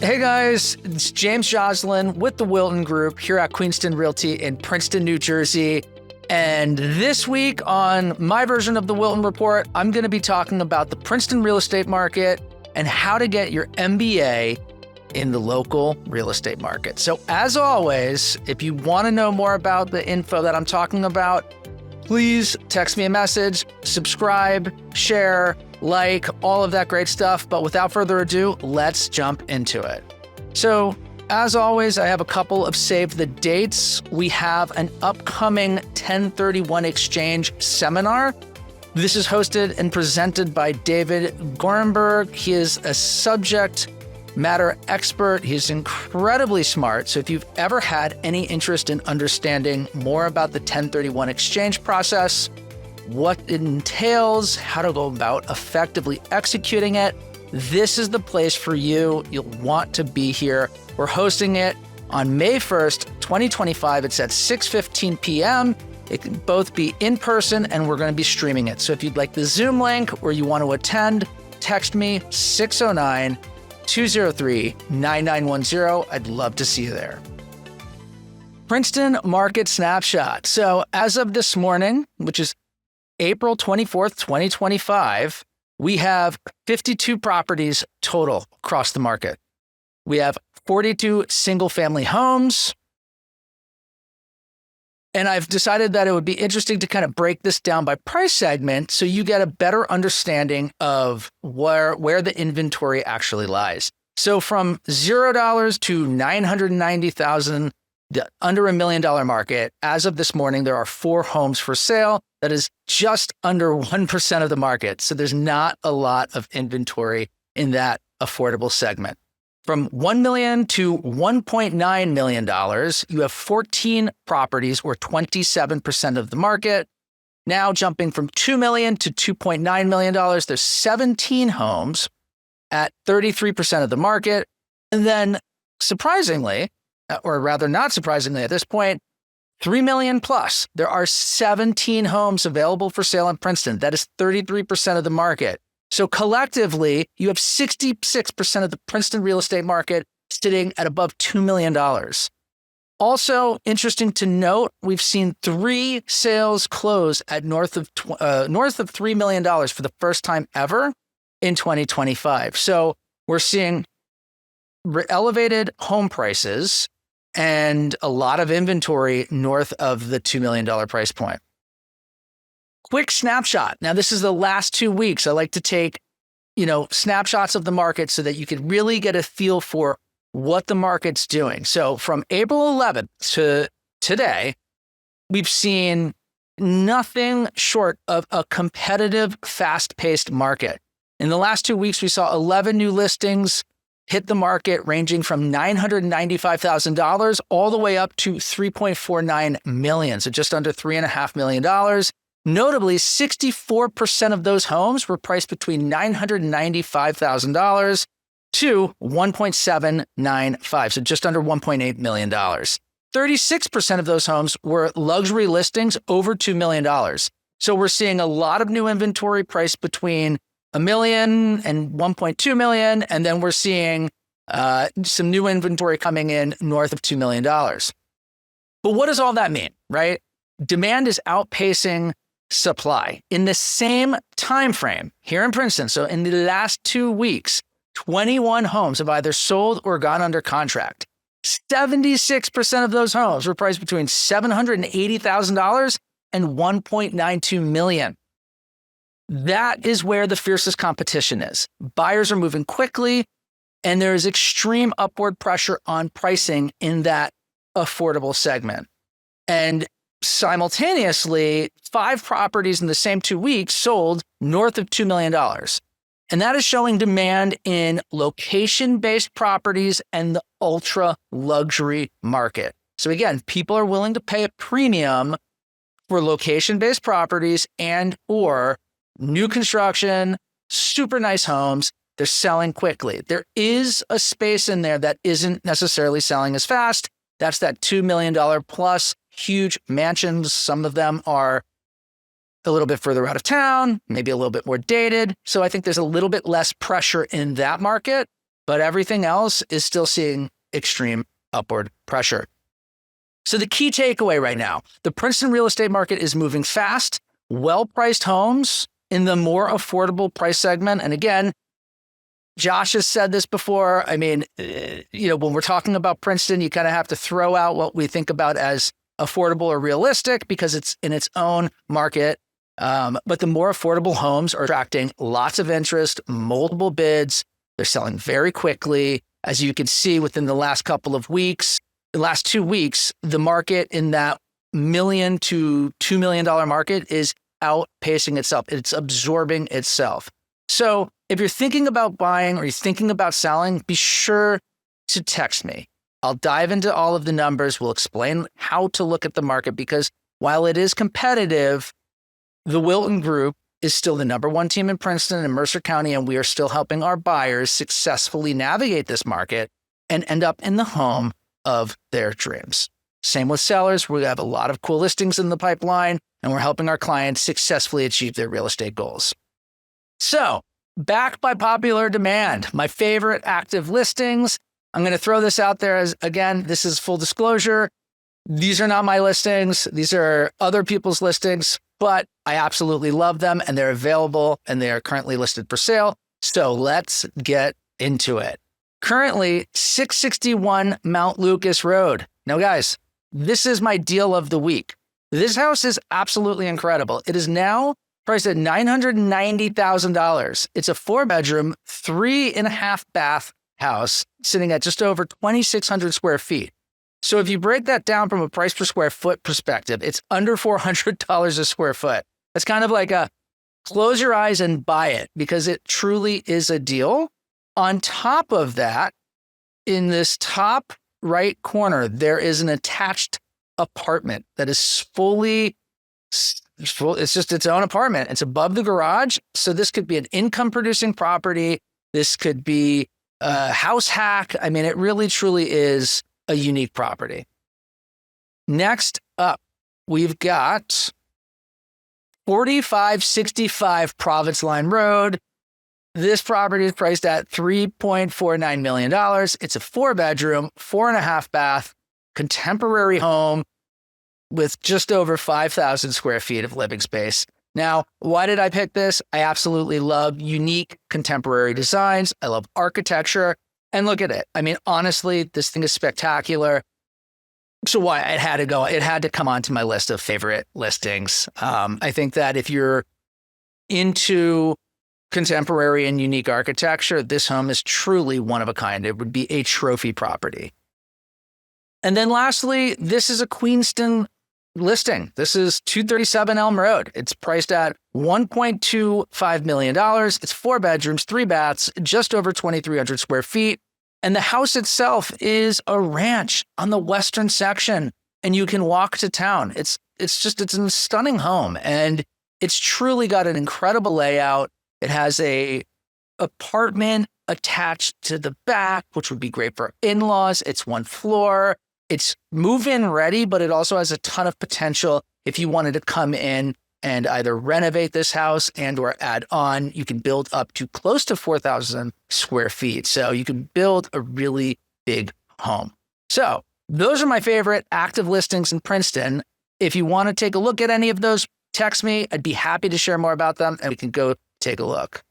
Hey guys, it's James Joslin with the Wilton Group here at Queenston Realty in Princeton, New Jersey. And this week on my version of the Wilton Report, I'm going to be talking about the Princeton real estate market and how to get your MBA in the local real estate market. So as always, if you want to know more about the info that I'm talking about, please text me a message, subscribe, share, like, all of that great stuff. But without further ado, let's jump into it. So as always, I have a couple of save the dates. We have an upcoming 1031 exchange seminar. This is hosted and presented by David Gorenberg. He is a subject matter expert. He's incredibly smart. So if you've ever had any interest in understanding more about the 1031 exchange process, what it entails, how to go about effectively executing it, this is the place for you. You'll want to be here. We're hosting it on May 1st, 2025. It's at 6:15 p.m. It can both be in person and we're going to be streaming it. So if you'd like the Zoom link or you want to attend, text me 609-203-9910. I'd love to see you there. Princeton Market Snapshot. So as of this morning, which is April 24th, 2025, we have 52 properties total across the market. We have 42 single-family homes. And I've decided that it would be interesting to kind of break this down by price segment so you get a better understanding of where the inventory actually lies. So from $0 to $990,000, the under $1 million market, as of this morning, there are 4 homes for sale. That is just under 1% of the market. So there's not a lot of inventory in that affordable segment. From $1 million to $1.9 million, you have 14 properties or 27% of the market. Now jumping from $2 million to $2.9 million, there's 17 homes at 33% of the market. And then surprisingly, or rather not surprisingly at this point, 3 million plus, there are 17 homes available for sale in Princeton. That is 33% of the market. So collectively, you have 66% of the Princeton real estate market sitting at above $2 million. Also, interesting to note, we've seen 3 sales close at north of $3 million for the first time ever in 2025. So we're seeing elevated home prices and a lot of inventory north of the $2 million price point. Quick snapshot. Now, this is the last 2 weeks. I like to take, snapshots of the market so that you can really get a feel for what the market's doing. So from April 11th to today, we've seen nothing short of a competitive, fast-paced market. In the last 2 weeks, we saw 11 new listings hit the market ranging from $995,000 all the way up to $3.49 million, so just under $3.5 million. Notably, 64% of those homes were priced between $995,000 to $1.795, so just under $1.8 million. 36% of those homes were luxury listings over $2 million. So we're seeing a lot of new inventory priced between $1 million and $1.2 million, and then we're seeing some new inventory coming in north of $2 million. But what does all that mean, right? Demand is outpacing supply. In the same time frame here in Princeton, so in the last 2 weeks, 21 homes have either sold or gone under contract. 76% of those homes were priced between $780,000 and $1.92 million. That is where the fiercest competition is. Buyers are moving quickly, and there is extreme upward pressure on pricing in that affordable segment. And simultaneously, 5 properties in the same 2 weeks sold north of $2 million. And that is showing demand in location-based properties and the ultra luxury market. So again, people are willing to pay a premium for location-based properties and or new construction, super nice homes. They're selling quickly. There is a space in there that isn't necessarily selling as fast. That's that $2 million plus huge mansions. Some of them are a little bit further out of town, maybe a little bit more dated. So I think there's a little bit less pressure in that market. but everything else is still seeing extreme upward pressure. So the key takeaway right now, the Princeton real estate market is moving fast, well-priced homes in the more affordable price segment. And again, Josh has said this before. I mean, when we're talking about Princeton, you kind of have to throw out what we think about as affordable or realistic because it's in its own market. But the more affordable homes are attracting lots of interest, multiple bids. They're selling very quickly. As you can see within the last couple of weeks, the last 2 weeks, the market in that $1 million to $2 million market is outpacing itself. It's absorbing itself. So if you're thinking about buying or you're thinking about selling, be sure to text me. I'll dive into all of the numbers. We'll explain how to look at the market because while it is competitive, the Wilton Group is still the number one team in Princeton and Mercer County, and we are still helping our buyers successfully navigate this market and end up in the home of their dreams. Same with sellers. We have a lot of cool listings in the pipeline, and we're helping our clients successfully achieve their real estate goals. So, backed by popular demand, my favorite active listings. I'm going to throw this out there as, again, this is full disclosure. These are not my listings. These are other people's listings, but I absolutely love them and they're available and they are currently listed for sale. So let's get into it. Currently, 661 Mount Lucas Road. Now, guys, this is my deal of the week. This house is absolutely incredible. It is now priced at $990,000. It's a 4-bedroom, 3.5 bath house sitting at just over 2,600 square feet. So if you break that down from a price per square foot perspective, it's under $400 a square foot. It's kind of like a close your eyes and buy it because it truly is a deal. On top of that, in this top right corner, there is an attached apartment that is fully, it's just its own apartment. It's above the garage. So this could be an income producing property. This could be a house hack. I mean, it really truly is a unique property. Next up, we've got 4565 Province Line Road. This property is priced at $3.49 million. It's a 4-bedroom, 4.5 bath, contemporary home with just over 5,000 square feet of living space. Now, why did I pick this? I absolutely love unique contemporary designs. I love architecture. And look at it. I mean, honestly, this thing is spectacular. So why? It had to come onto my list of favorite listings. I think that if you're into contemporary and unique architecture, this home is truly one of a kind. It would be a trophy property. And then lastly, this is a Queenston listing. This is 237 Elm Road. It's priced at $1.25 million. It's 4 bedrooms, 3 baths, just over 2,300 square feet. And the house itself is a ranch on the western section, and you can walk to town. It's a stunning home, and it's truly got an incredible layout. It has a apartment attached to the back, which would be great for in-laws. It's 1 floor. It's move-in ready, but it also has a ton of potential if you wanted to come in and either renovate this house and or add on. You can build up to close to 4,000 square feet. So you can build a really big home. So those are my favorite active listings in Princeton. If you want to take a look at any of those, text me. I'd be happy to share more about them and we can go take a look.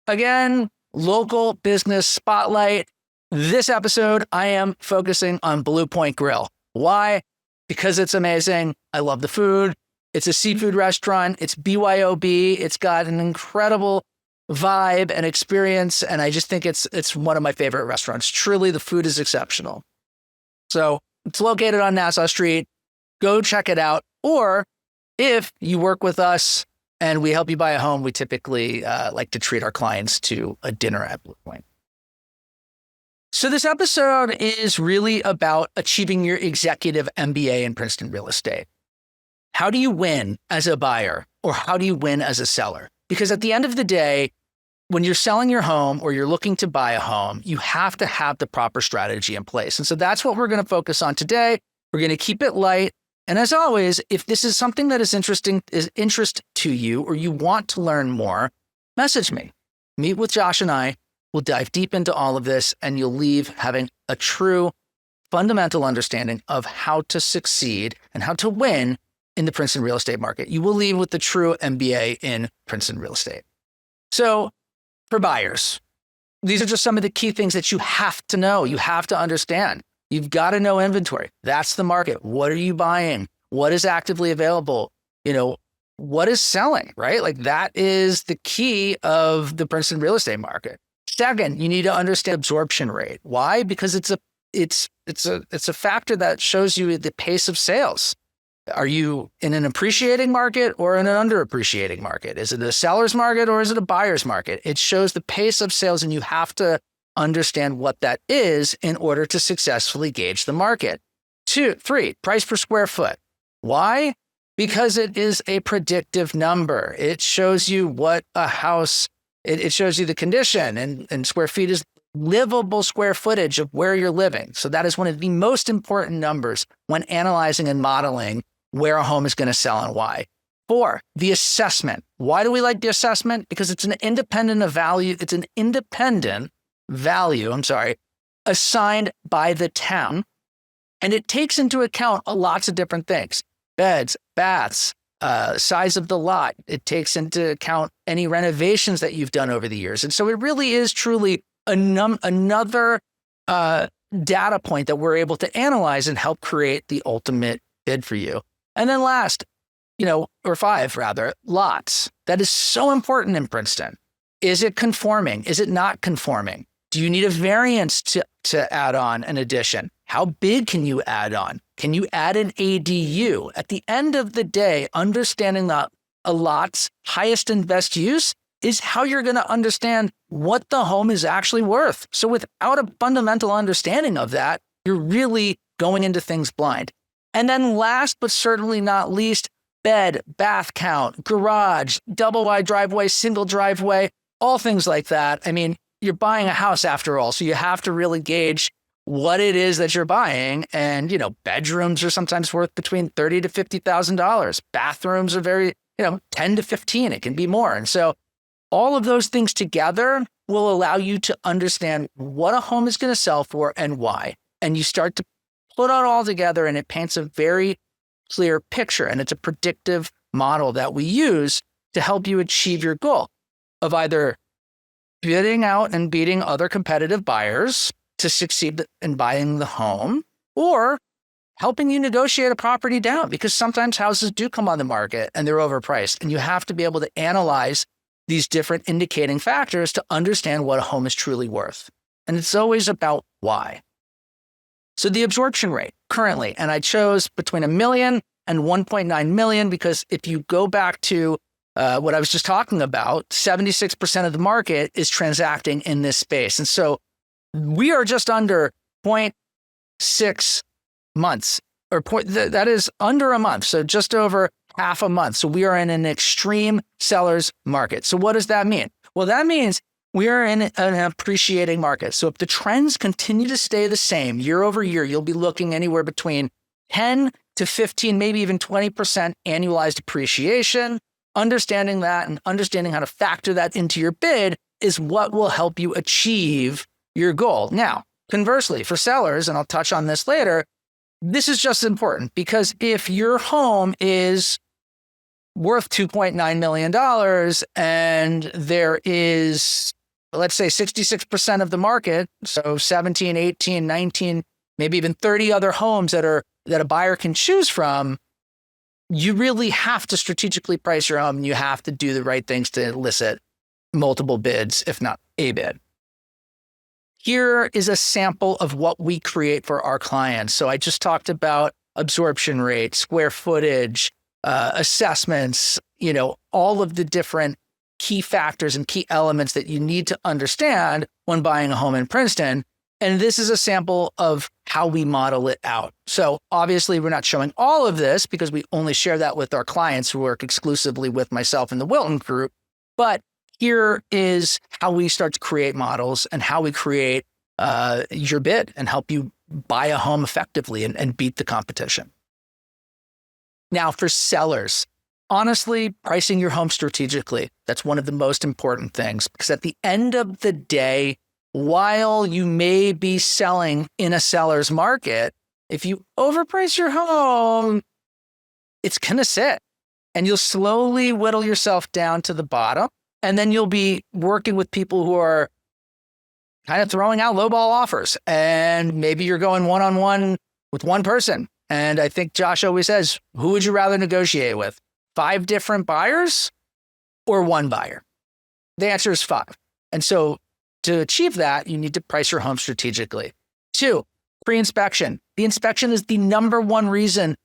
Again, local business spotlight. This episode, I am focusing on Blue Point Grill. Why? Because it's amazing. I love the food. It's a seafood restaurant. It's BYOB. It's got an incredible vibe and experience. And I just think it's one of my favorite restaurants. Truly, the food is exceptional. So it's located on Nassau Street. Go check it out. Or if you work with us and we help you buy a home, we typically like to treat our clients to a dinner at Blue Point. So this episode is really about achieving your executive MBA in Princeton real estate. How do you win as a buyer or how do you win as a seller? Because at the end of the day, when you're selling your home or you're looking to buy a home, you have to have the proper strategy in place. And so that's what we're going to focus on today. We're going to keep it light. And as always, if this is something that is interest to you or you want to learn more, message me. Meet with Josh and I. We'll dive deep into all of this, and you'll leave having a true fundamental understanding of how to succeed and how to win in the Princeton real estate market. You will leave with the true MBA in Princeton real estate. So for buyers, these are just some of the key things that you have to know. You have to understand. You've got to know inventory. That's the market. What are you buying? What is actively available? What is selling, right? Like that is the key of the Princeton real estate market. Second, you need to understand absorption rate. Why? Because it's a factor that shows you the pace of sales. Are you in an appreciating market or in an underappreciating market? Is it a seller's market or is it a buyer's market? It shows the pace of sales, and you have to understand what that is in order to successfully gauge the market. 3, price per square foot. Why? Because it is a predictive number. It shows you what a house, it shows you the condition, and square feet is livable square footage of where you're living. So that is one of the most important numbers when analyzing and modeling where a home is going to sell and why. 4, the assessment. Why do we like the assessment? Because it's an independent value. It's an independent value, assigned by the town. And it takes into account lots of different things: beds, baths, size of the lot. It takes into account any renovations that you've done over the years. And so it really is truly another data point that we're able to analyze and help create the ultimate bid for you. And then last, or 5 rather, lots. That is so important in Princeton. Is it conforming? Is it not conforming? Do you need a variance to add on an addition? How big can you add on? Can you add an ADU? At the end of the day, understanding that a lot's highest and best use is how you're going to understand what the home is actually worth. So without a fundamental understanding of that, you're really going into things blind. And then last, but certainly not least, bed, bath count, garage, double wide driveway, single driveway, all things like that. I mean, you're buying a house after all, so you have to really gauge what it is that you're buying. And, bedrooms are sometimes worth between $30,000 to $50,000. Bathrooms are very, 10 to 15. It can be more. And so all of those things together will allow you to understand what a home is going to sell for and why. And you start to put it all together, and it paints a very clear picture. And it's a predictive model that we use to help you achieve your goal of either bidding out and beating other competitive buyers to succeed in buying the home, or helping you negotiate a property down, because sometimes houses do come on the market and they're overpriced. And you have to be able to analyze these different indicating factors to understand what a home is truly worth. And it's always about why. So the absorption rate currently, and I chose between 1 million and 1.9 million, because if you go back to what I was just talking about, 76% of the market is transacting in this space. And so we are just under 0.6 months, or that is under a month. So just over half a month. So we are in an extreme seller's market. So what does that mean? Well, that means we are in an appreciating market. So if the trends continue to stay the same year over year, you'll be looking anywhere between 10 to 15, maybe even 20% annualized appreciation. Understanding that and understanding how to factor that into your bid is what will help you achieve your goal. Now, conversely, for sellers, and I'll touch on this later, this is just important, because if your home is worth $2.9 million and there is, let's say, 66% of the market, so 17, 18, 19, maybe even 30 other homes that a buyer can choose from, you really have to strategically price your home, and you have to do the right things to elicit multiple bids, if not a bid. Here is a sample of what we create for our clients. So I just talked about absorption rate, square footage, assessments, all of the different key factors and key elements that you need to understand when buying a home in Princeton. And this is a sample of how we model it out. So obviously we're not showing all of this because we only share that with our clients who work exclusively with myself and the Wilton Group. But here is how we start to create models and how we create your bid and help you buy a home effectively and beat the competition. Now for sellers, honestly, pricing your home strategically, that's one of the most important things, because at the end of the day, while you may be selling in a seller's market, if you overprice your home, it's going to sit and you'll slowly whittle yourself down to the bottom. And then you'll be working with people who are kind of throwing out lowball offers. And maybe you're going one-on-one with one person. And I think Josh always says, who would you rather negotiate with? 5 different buyers or one buyer? The answer is 5. And so to achieve that, you need to price your home strategically. 2, pre-inspection. The inspection is the number one reason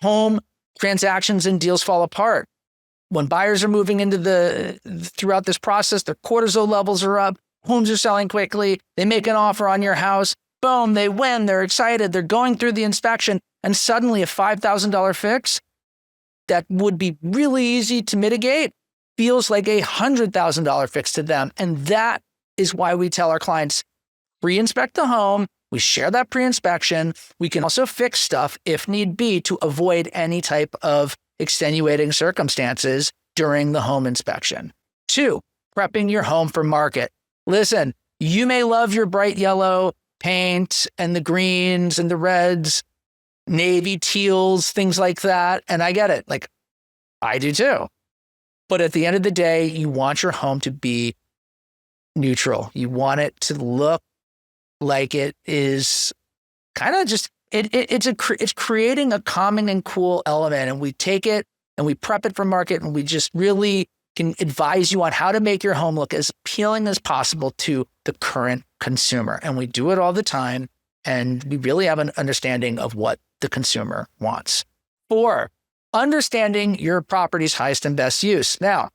home transactions and deals fall apart. When buyers are moving into throughout this process, their cortisol levels are up, homes are selling quickly, they make an offer on your house, boom, they win, they're excited, they're going through the inspection, and suddenly a $5,000 fix that would be really easy to mitigate feels like a $100,000 fix to them. And that is why we tell our clients, pre-inspect the home. We share that pre-inspection. We can also fix stuff if need be to avoid any type of extenuating circumstances during the home inspection. 2, prepping your home for market. Listen, you may love your bright yellow paint and the greens and the reds, navy teals, things like that. And I get it. Like, I do too. But at the end of the day, you want your home to be neutral. You want it to look like it is kind of just, it's creating a calming and cool element. And we take it and we prep it for market, and we just really can advise you on how to make your home look as appealing as possible to the current consumer. And we do it all the time. And we really have an understanding of what the consumer wants. 4, understanding your property's highest and best use. Now,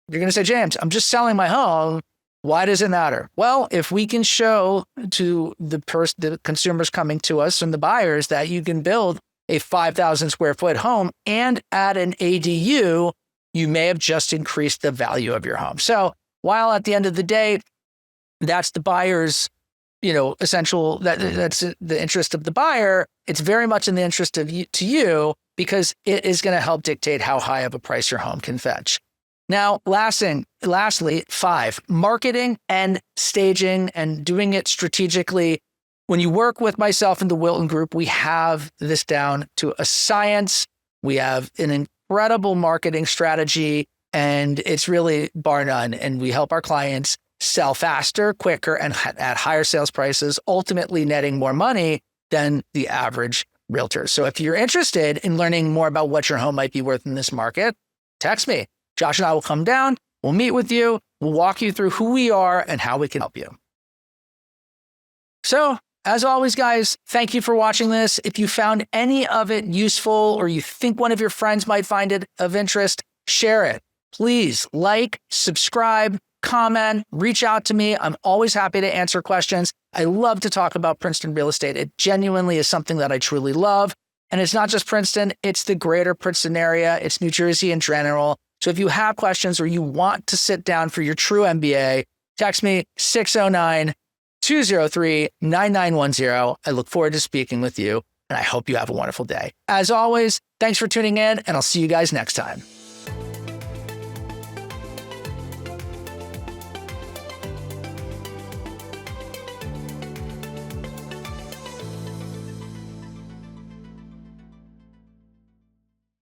you're going to say, James, I'm just selling my home. Why does it matter? Well, if we can show to the consumers coming to us and the buyers that you can build a 5,000 square foot home and add an ADU, you may have just increased the value of your home. So while at the end of the day, that's the buyer's, essential, that's the interest of the buyer, it's very much in the interest of you because it is going to help dictate how high of a price your home can fetch. Now, lastly, 5, marketing and staging and doing it strategically. When you work with myself and the Wilton Group, we have this down to a science. We have an incredible marketing strategy, and it's really bar none. And we help our clients sell faster, quicker, and at higher sales prices, ultimately netting more money than the average realtor. So if you're interested in learning more about what your home might be worth in this market, text me. Josh and I will come down, we'll meet with you, we'll walk you through who we are and how we can help you. So, as always, guys, thank you for watching this. If you found any of it useful or you think one of your friends might find it of interest, share it. Please like, subscribe, comment, reach out to me. I'm always happy to answer questions. I love to talk about Princeton real estate. It genuinely is something that I truly love. And it's not just Princeton, it's the greater Princeton area, it's New Jersey in general. So if you have questions or you want to sit down for your true MBA, text me 609-203-9910. I look forward to speaking with you, and I hope you have a wonderful day. As always, thanks for tuning in, and I'll see you guys next time.